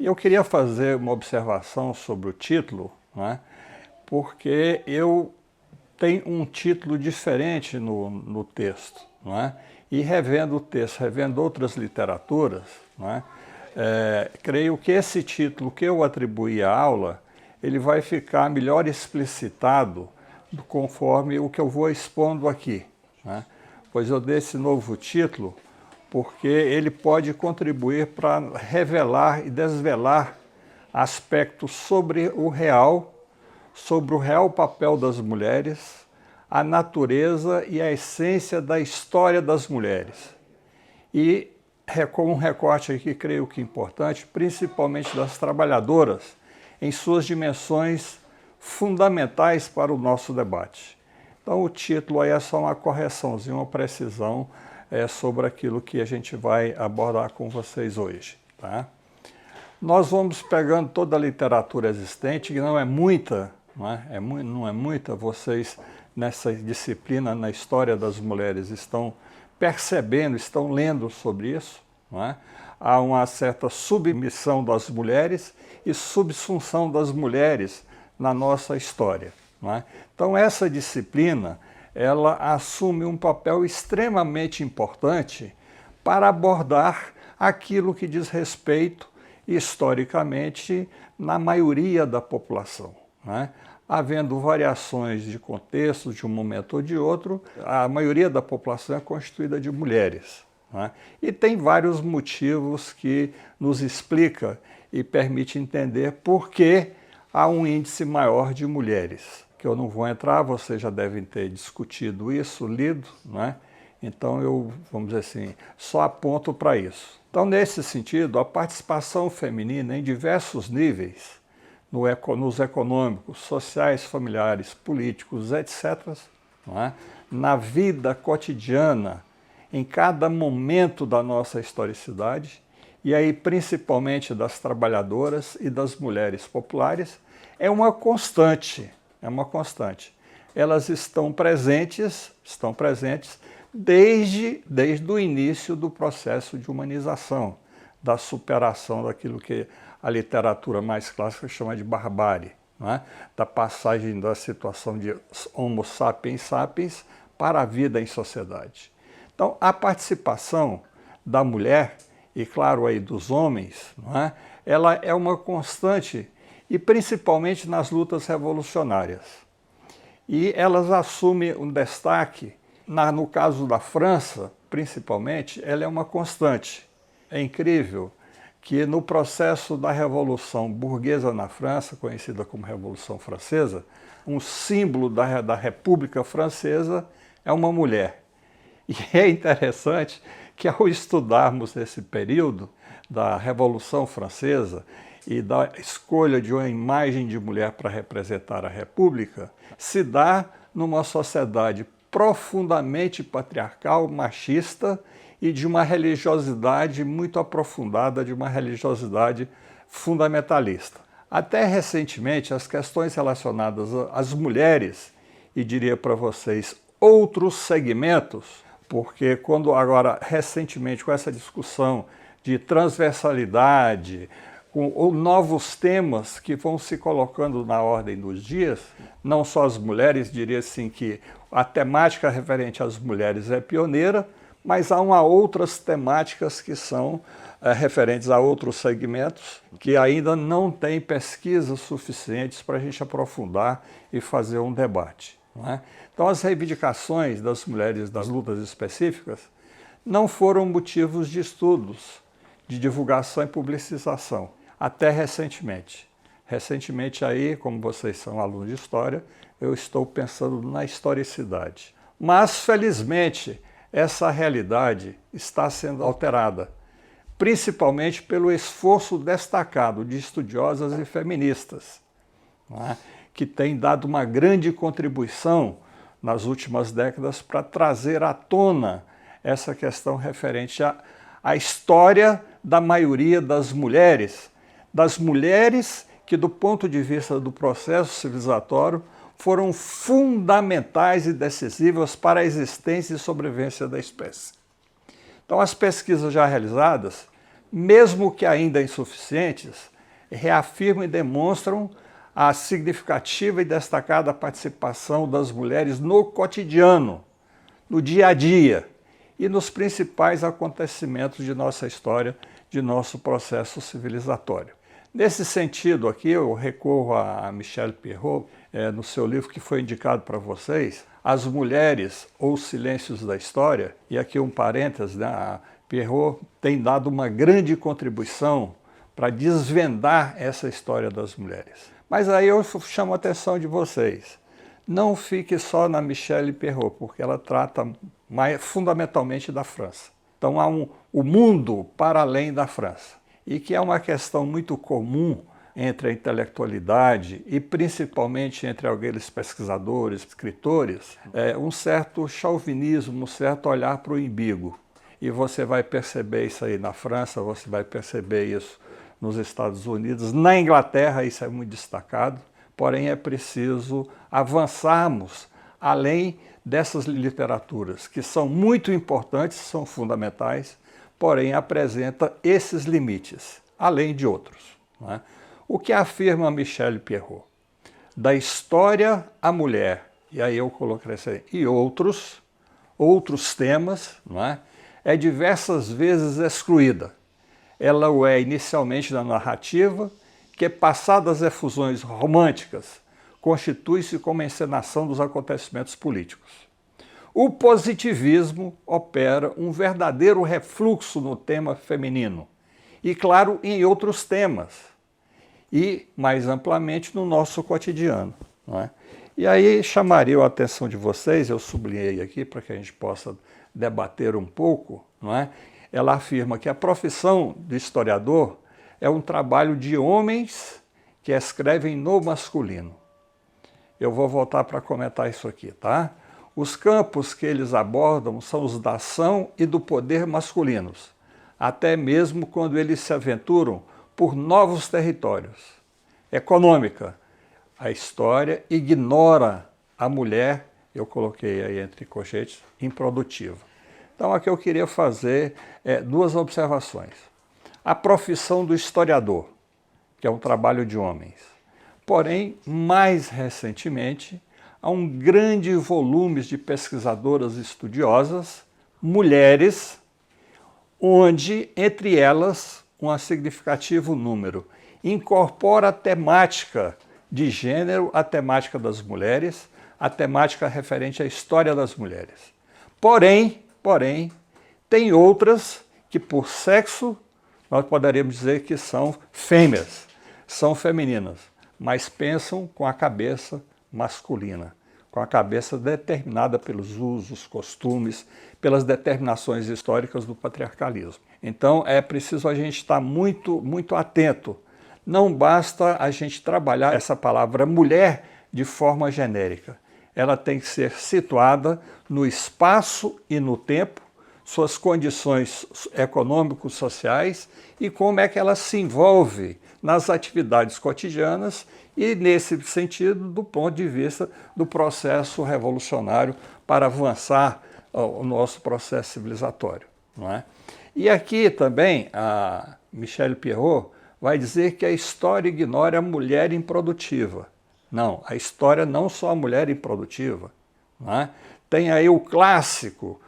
E eu queria fazer uma observação sobre o título, né? Porque eu tenho um título diferente no texto, não é? E revendo o texto, revendo outras literaturas, não é? Creio que esse título que eu atribuí à aula, ele vai ficar melhor explicitado conforme o que eu vou expondo aqui, né? Pois eu dei esse novo título porque ele pode contribuir para revelar e desvelar aspectos sobre o real papel das mulheres, a natureza e a essência da história das mulheres. E com um recorte aqui, creio que importante, principalmente das trabalhadoras, em suas dimensões fundamentais para o nosso debate. Então o título aí é só uma correçãozinha, uma precisão sobre aquilo que a gente vai abordar com vocês hoje, tá? Nós vamos pegando toda a literatura existente, que não é muita, não é muita, vocês nessa disciplina, na história das mulheres, estão percebendo, estão lendo sobre isso, não é? Há uma certa submissão das mulheres e subsunção das mulheres na nossa história, não é? Então essa disciplina, ela assume um papel extremamente importante para abordar aquilo que diz respeito historicamente na maioria da população, né? Havendo variações de contexto de um momento ou de outro, a maioria da população é constituída de mulheres, né? E tem vários motivos que nos explica e permite entender por que há um índice maior de mulheres, que eu não vou entrar, vocês já devem ter discutido isso, lido, né? Então eu, vamos dizer assim, só aponto para isso. Então, nesse sentido, a participação feminina em diversos níveis, nos econômicos, sociais, familiares, políticos, etc., não é? Na vida cotidiana, em cada momento da nossa historicidade, e aí principalmente das trabalhadoras e das mulheres populares, é uma constante, Elas estão presentes desde o início do processo de humanização, da superação daquilo que a literatura mais clássica chama de barbárie, não é? Da passagem da situação de Homo sapiens sapiens para a vida em sociedade. Então, a participação da mulher, e claro aí dos homens, não é? Ela é uma constante, e principalmente nas lutas revolucionárias. E elas assumem um destaque, no caso da França, principalmente, ela é uma constante. É incrível que no processo da Revolução Burguesa na França, conhecida como Revolução Francesa, um símbolo da República Francesa é uma mulher. E é interessante que ao estudarmos esse período da Revolução Francesa e da escolha de uma imagem de mulher para representar a República, se dá numa sociedade profundamente patriarcal, machista e de uma religiosidade muito aprofundada, de uma religiosidade fundamentalista. Até recentemente, as questões relacionadas às mulheres, e diria para vocês, outros segmentos, porque quando agora, recentemente, com essa discussão de transversalidade, com novos temas que vão se colocando na ordem dos dias, não só as mulheres, diria assim que a temática referente às mulheres é pioneira, mas há outras temáticas que são referentes a outros segmentos que ainda não têm pesquisas suficientes para a gente aprofundar e fazer um debate, não é? Então as reivindicações das mulheres das lutas específicas não foram motivos de estudos, de divulgação e publicização, até recentemente. Recentemente aí, como vocês são alunos de história, eu estou pensando na historicidade. Mas, felizmente, essa realidade está sendo alterada, principalmente pelo esforço destacado de estudiosas e feministas, não é? Que têm dado uma grande contribuição nas últimas décadas para trazer à tona essa questão referente à história da maioria das mulheres que, do ponto de vista do processo civilizatório, foram fundamentais e decisivas para a existência e sobrevivência da espécie. Então, as pesquisas já realizadas mesmo que ainda insuficientes, reafirmam e demonstram a significativa e destacada participação das mulheres no cotidiano, no dia a dia e nos principais acontecimentos de nossa história, de nosso processo civilizatório. Nesse sentido aqui, eu recorro a Michel Perrault, no seu livro que foi indicado para vocês, As Mulheres ou Silêncios da História, e aqui um parênteses, né? A Perrault tem dado uma grande contribuição para desvendar essa história das mulheres. Mas aí eu chamo a atenção de vocês. Não fique só na Michel Perrault, porque ela trata fundamentalmente da França. Então há o mundo para além da França, e que é uma questão muito comum entre a intelectualidade e principalmente entre aqueles pesquisadores, escritores, um certo chauvinismo, um certo olhar para o umbigo. E você vai perceber isso aí na França, você vai perceber isso nos Estados Unidos, na Inglaterra isso é muito destacado, porém é preciso avançarmos além dessas literaturas, que são muito importantes, são fundamentais, porém apresenta esses limites, além de outros. Não é? O que afirma Michel Perrault? Da história à mulher, e aí eu coloquei assim, e outros temas, não é? É diversas vezes excluída. Ela o é inicialmente na narrativa, que, passadas as efusões românticas, constitui-se como encenação dos acontecimentos políticos. O positivismo opera um verdadeiro refluxo no tema feminino, e, claro, em outros temas, e, mais amplamente, no nosso cotidiano. Não é? E aí chamaria a atenção de vocês, eu sublinhei aqui para que a gente possa debater um pouco, não é? Ela afirma que a profissão de historiador é um trabalho de homens que escrevem no masculino. Eu vou voltar para comentar isso aqui, tá? Os campos que eles abordam são os da ação e do poder masculinos, até mesmo quando eles se aventuram por novos territórios. Econômica. A história ignora a mulher, eu coloquei aí entre colchetes, improdutiva. Então aqui eu queria fazer duas observações. A profissão do historiador, que é um trabalho de homens. Porém, mais recentemente, há um grande volume de pesquisadoras estudiosas, mulheres, onde, entre elas, um significativo número incorpora a temática de gênero, a temática das mulheres, a temática referente à história das mulheres. Porém, tem outras que, por sexo, nós poderíamos dizer que são fêmeas, são femininas, mas pensam com a cabeça masculina, com a cabeça determinada pelos usos, costumes, pelas determinações históricas do patriarcalismo. Então é preciso a gente estar muito atento. Não basta a gente trabalhar essa palavra mulher de forma genérica. Ela tem que ser situada no espaço e no tempo, suas condições econômicos, sociais e como é que ela se envolve nas atividades cotidianas e, nesse sentido, do ponto de vista do processo revolucionário para avançar o nosso processo civilizatório. Não é? E aqui também a Michel Perrault vai dizer que a história ignora a mulher improdutiva. Não, a história não só a mulher improdutiva. Não é? Tem aí o clássico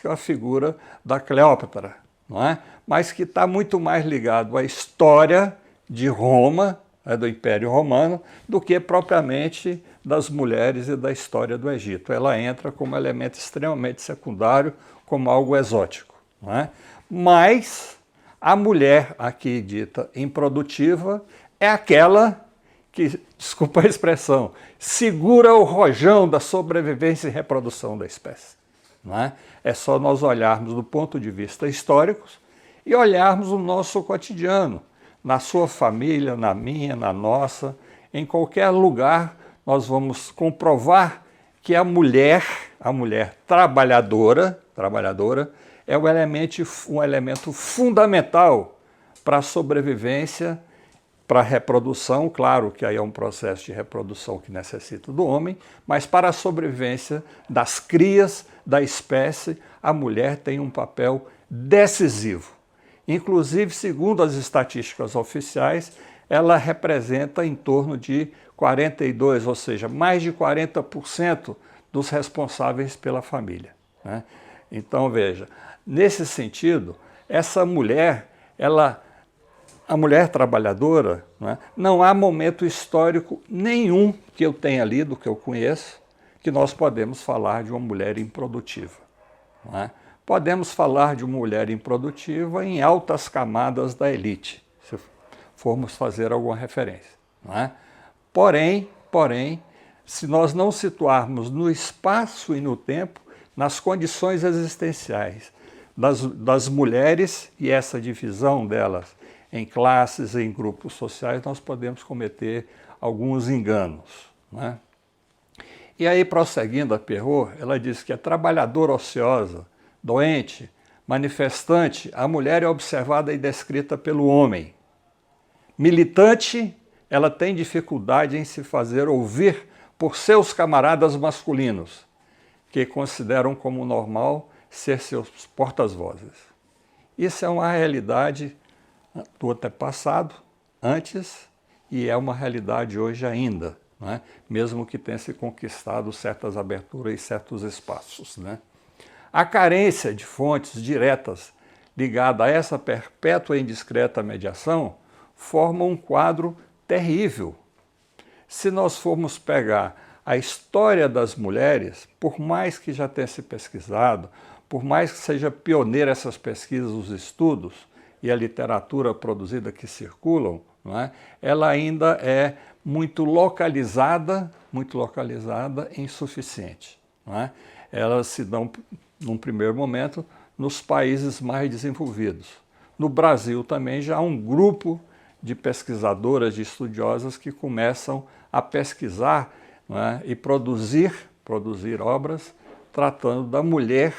é a figura da Cleópatra, não é? Mas que está muito mais ligado à história de Roma, do Império Romano, do que propriamente das mulheres e da história do Egito. Ela entra como elemento extremamente secundário, como algo exótico. Não é? Mas a mulher aqui dita improdutiva é aquela que, desculpa a expressão, segura o rojão da sobrevivência e reprodução da espécie. Não é? É só nós olharmos do ponto de vista histórico e olharmos o nosso cotidiano, na sua família, na minha, na nossa, em qualquer lugar, nós vamos comprovar que a mulher trabalhadora é um elemento fundamental para a sobrevivência, para a reprodução, claro que aí é um processo de reprodução que necessita do homem, mas para a sobrevivência das crias, da espécie, a mulher tem um papel decisivo. Inclusive, segundo as estatísticas oficiais, ela representa em torno de 42%, ou seja, mais de 40% dos responsáveis pela família, né? Então, veja, nesse sentido, essa mulher, a mulher trabalhadora, né, não há momento histórico nenhum que eu tenha lido, que eu conheço, que nós podemos falar de uma mulher improdutiva, né? Podemos falar de uma mulher improdutiva em altas camadas da elite, se formos fazer alguma referência, né? Porém, se nós não situarmos no espaço e no tempo, nas condições existenciais das mulheres e essa divisão delas em classes, em grupos sociais, nós podemos cometer alguns enganos, né? E aí, prosseguindo a Perrault, ela diz que a trabalhadora ociosa, doente, manifestante, a mulher é observada e descrita pelo homem. Militante, ela tem dificuldade em se fazer ouvir por seus camaradas masculinos, que consideram como normal ser seus portas-vozes. Isso é uma realidade do antepassado, antes, e é uma realidade hoje ainda, né? Mesmo que tenha se conquistado certas aberturas e certos espaços, né? A carência de fontes diretas ligada a essa perpétua e indiscreta mediação forma um quadro terrível. Se nós formos pegar a história das mulheres, por mais que já tenha se pesquisado, por mais que seja pioneira essas pesquisas, os estudos e a literatura produzida que circulam, não é? Ela ainda é muito localizada e insuficiente, não é? Elas se dão, num primeiro momento, nos países mais desenvolvidos. No Brasil também já há um grupo de pesquisadoras, de estudiosas que começam a pesquisar, não é? E produzir obras tratando da mulher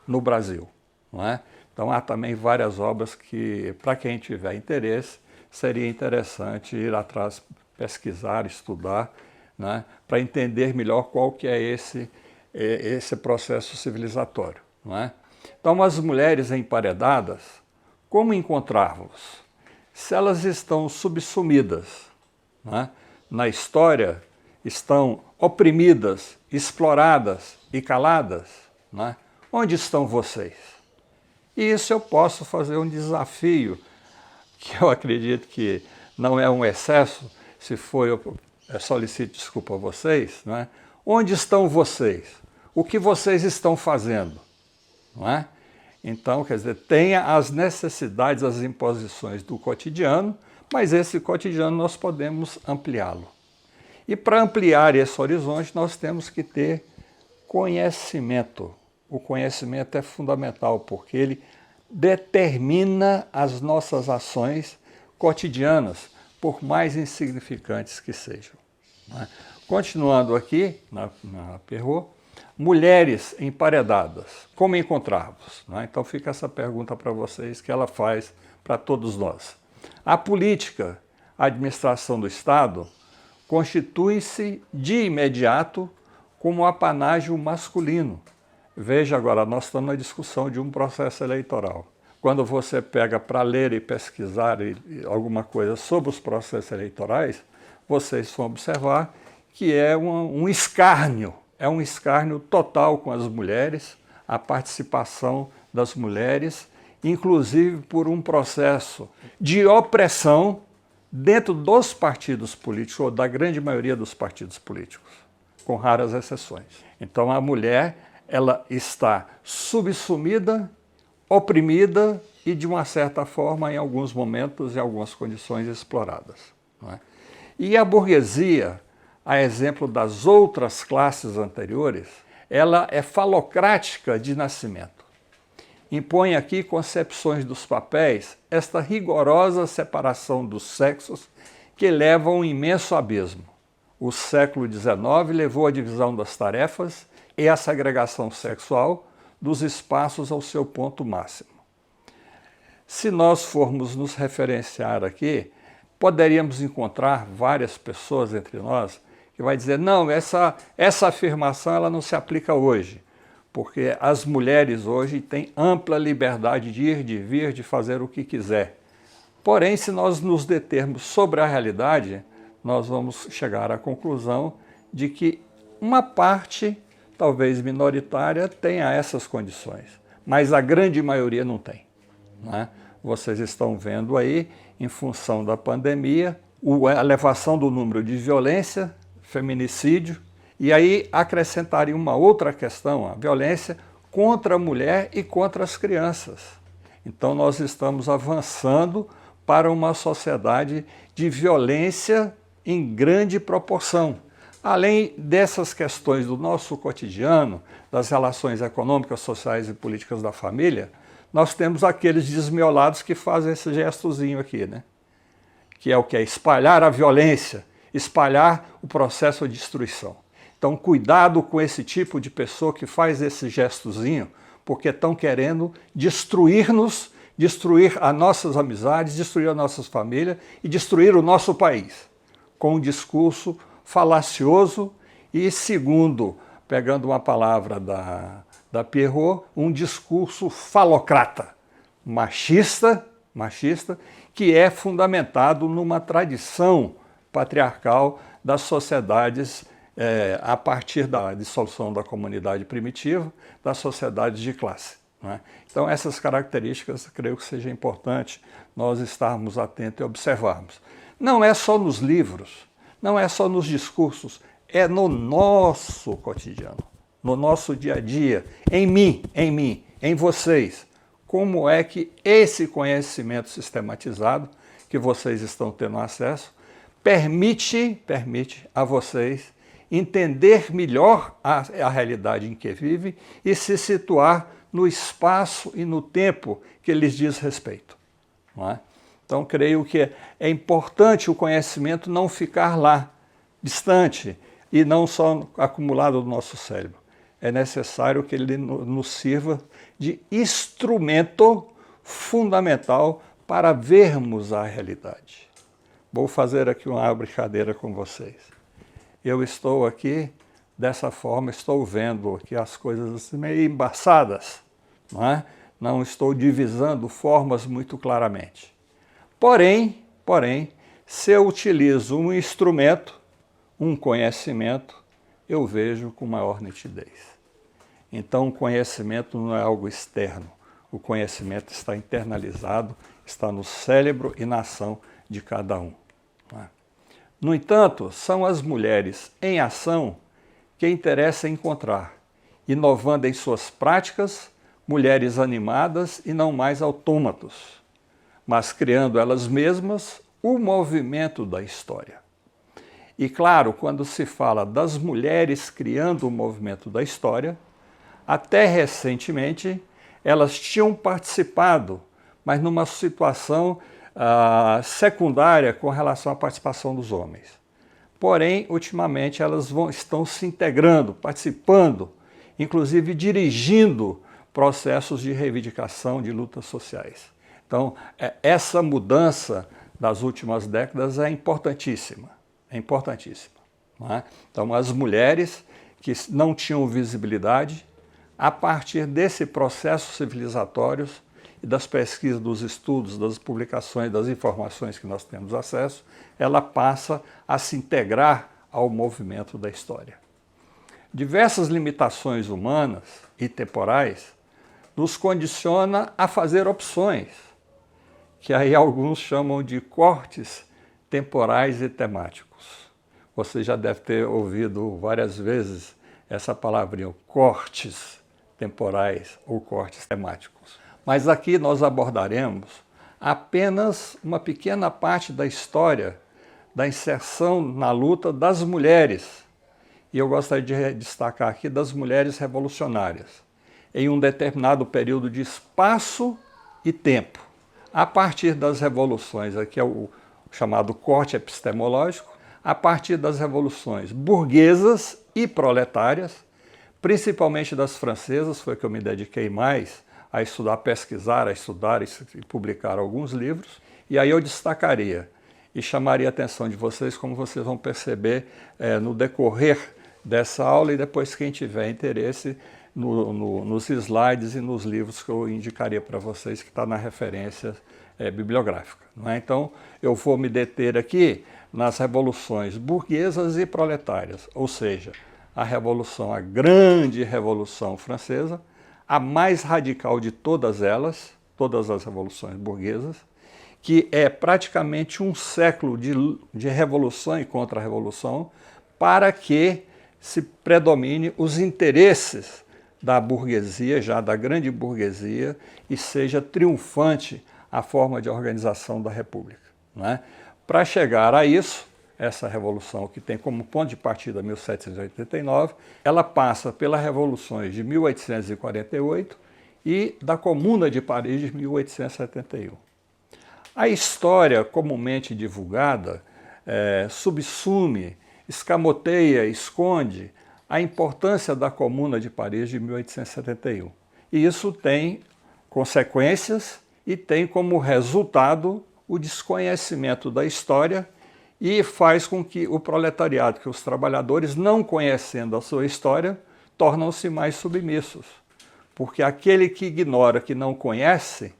no Brasil, não é? Então há também várias obras que, para quem tiver interesse, seria interessante ir atrás, pesquisar, estudar, né, para entender melhor qual que é esse processo civilizatório, não é? Então, as mulheres emparedadas, como encontrá-los? Se elas estão subsumidas, né, na história, estão oprimidas, exploradas e caladas, né, onde estão vocês? E isso eu posso fazer um desafio, que eu acredito que não é um excesso, se for, eu solicito desculpa a vocês, né? Onde estão vocês? O que vocês estão fazendo? Não é? Então, quer dizer, tenha as necessidades, as imposições do cotidiano, mas esse cotidiano nós podemos ampliá-lo. E para ampliar esse horizonte, nós temos que ter conhecimento. O conhecimento é fundamental, porque ele determina as nossas ações cotidianas, por mais insignificantes que sejam, né? Continuando aqui, na Perrault, mulheres emparedadas, como encontrá-los, né? Então fica essa pergunta para vocês, que ela faz para todos nós. A política, a administração do Estado, constitui-se de imediato como apanágio masculino. Veja agora, nós estamos na discussão de um processo eleitoral. Quando você pega para ler e pesquisar alguma coisa sobre os processos eleitorais, vocês vão observar que é um escárnio total com as mulheres, a participação das mulheres, inclusive por um processo de opressão dentro dos partidos políticos, ou da grande maioria dos partidos políticos, com raras exceções. Então a mulher, ela está subsumida, oprimida e, de uma certa forma, em alguns momentos, em algumas condições, exploradas, não é? E a burguesia, a exemplo das outras classes anteriores, ela é falocrática de nascimento. Impõe aqui concepções dos papéis, esta rigorosa separação dos sexos que leva a um imenso abismo. O século XIX levou à divisão das tarefas e à segregação sexual dos espaços ao seu ponto máximo. Se nós formos nos referenciar aqui, poderíamos encontrar várias pessoas entre nós que vai dizer, não, essa afirmação ela não se aplica hoje, porque as mulheres hoje têm ampla liberdade de ir, de vir, de fazer o que quiser. Porém, se nós nos determos sobre a realidade, nós vamos chegar à conclusão de que uma parte, talvez minoritária, tenha essas condições, mas a grande maioria não tem, né? Vocês estão vendo aí, em função da pandemia, a elevação do número de violência, feminicídio, e aí acrescentaria uma outra questão, a violência contra a mulher e contra as crianças. Então nós estamos avançando para uma sociedade de violência em grande proporção. Além dessas questões do nosso cotidiano, das relações econômicas, sociais e políticas da família, nós temos aqueles desmiolados que fazem esse gestozinho aqui, né? Que é o que? Espalhar a violência, espalhar o processo de destruição. Então, cuidado com esse tipo de pessoa que faz esse gestozinho, porque estão querendo destruir-nos, destruir as nossas amizades, destruir as nossas famílias e destruir o nosso país, com um discurso falacioso e, segundo, pegando uma palavra da Pierrot, um discurso falocrata, machista, que é fundamentado numa tradição patriarcal das sociedades a partir da dissolução da comunidade primitiva, das sociedades de classe, né? Então essas características creio que seja importante nós estarmos atentos e observarmos. Não é só nos livros, não é só nos discursos, é no nosso cotidiano, no nosso dia a dia, em mim, em vocês. Como é que esse conhecimento sistematizado, que vocês estão tendo acesso, permite a vocês entender melhor a realidade em que vive e se situar no espaço e no tempo que lhes diz respeito, não é? Então, creio que é importante o conhecimento não ficar lá, distante, e não só acumulado no nosso cérebro. É necessário que ele nos sirva de instrumento fundamental para vermos a realidade. Vou fazer aqui uma brincadeira com vocês. Eu estou aqui, dessa forma, estou vendo aqui as coisas assim, meio embaçadas, não é? Não estou divisando formas muito claramente. Porém, se eu utilizo um instrumento, um conhecimento, eu vejo com maior nitidez. Então, o conhecimento não é algo externo. O conhecimento está internalizado, está no cérebro e na ação de cada um, não é? No entanto, são as mulheres em ação que interessa encontrar, inovando em suas práticas, mulheres animadas e não mais autômatos, mas criando elas mesmas o movimento da história. E claro, quando se fala das mulheres criando o movimento da história, até recentemente elas tinham participado, mas numa situação secundária com relação à participação dos homens. Porém, ultimamente elas estão se integrando, participando, inclusive dirigindo processos de reivindicação de lutas sociais. Então, essa mudança das últimas décadas é importantíssima, não é? Então, as mulheres que não tinham visibilidade, a partir desse processo civilizatório e das pesquisas, dos estudos, das publicações, das informações que nós temos acesso, ela passa a se integrar ao movimento da história. Diversas limitações humanas e temporais nos condiciona a fazer opções, que aí alguns chamam de cortes temporais e temáticos. Você já deve ter ouvido várias vezes essa palavrinha, cortes temporais ou cortes temáticos. Mas aqui nós abordaremos apenas uma pequena parte da história da inserção na luta das mulheres. E eu gostaria de destacar aqui das mulheres revolucionárias, em um determinado período de espaço e tempo. A partir das revoluções, aqui é o chamado corte epistemológico, a partir das revoluções burguesas e proletárias, principalmente das francesas, foi que eu me dediquei mais a estudar, pesquisar, a estudar e publicar alguns livros, e aí eu destacaria e chamaria a atenção de vocês, como vocês vão perceber no decorrer dessa aula, e depois quem tiver interesse nos slides e nos livros que eu indicaria para vocês, que está na referência bibliográfica. Não é? Então, eu vou me deter aqui nas revoluções burguesas e proletárias, ou seja, a grande Revolução Francesa, a mais radical de todas elas, todas as revoluções burguesas, que é praticamente um século de revolução e contra-revolução, para que se predomine os interesses da burguesia, já da grande burguesia, e seja triunfante a forma de organização da República. Né? Para chegar a isso, essa revolução que tem como ponto de partida 1789, ela passa pelas revoluções de 1848 e da Comuna de Paris de 1871. A história comumente divulgada subsume, escamoteia, esconde a importância da Comuna de Paris de 1871. E isso tem consequências e tem como resultado o desconhecimento da história e faz com que o proletariado, que os trabalhadores, não conhecendo a sua história, tornam-se mais submissos. Porque aquele que ignora, que não conhece,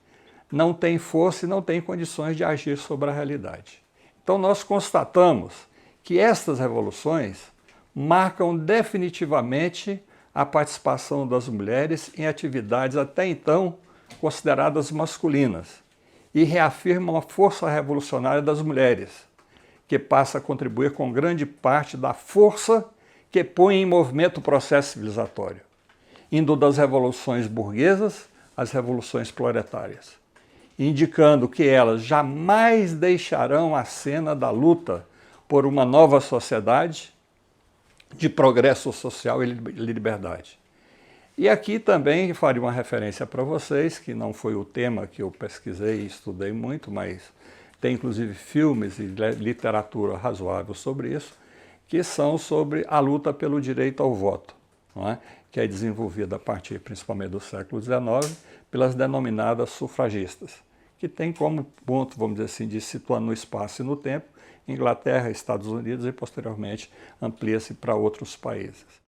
não tem força e não tem condições de agir sobre a realidade. Então nós constatamos que estas revoluções marcam definitivamente a participação das mulheres em atividades até então consideradas masculinas e reafirmam a força revolucionária das mulheres, que passa a contribuir com grande parte da força que põe em movimento o processo civilizatório, indo das revoluções burguesas às revoluções proletárias, indicando que elas jamais deixarão a cena da luta por uma nova sociedade de progresso social e liberdade. E aqui também faria uma referência para vocês, que não foi o tema que eu pesquisei e estudei muito, mas tem inclusive filmes e literatura razoável sobre isso, que são sobre a luta pelo direito ao voto, não é? Que é desenvolvida a partir principalmente do século XIX pelas denominadas sufragistas, que tem como ponto, vamos dizer assim, de situando no espaço e no tempo, Inglaterra, Estados Unidos e posteriormente amplia-se para outros países.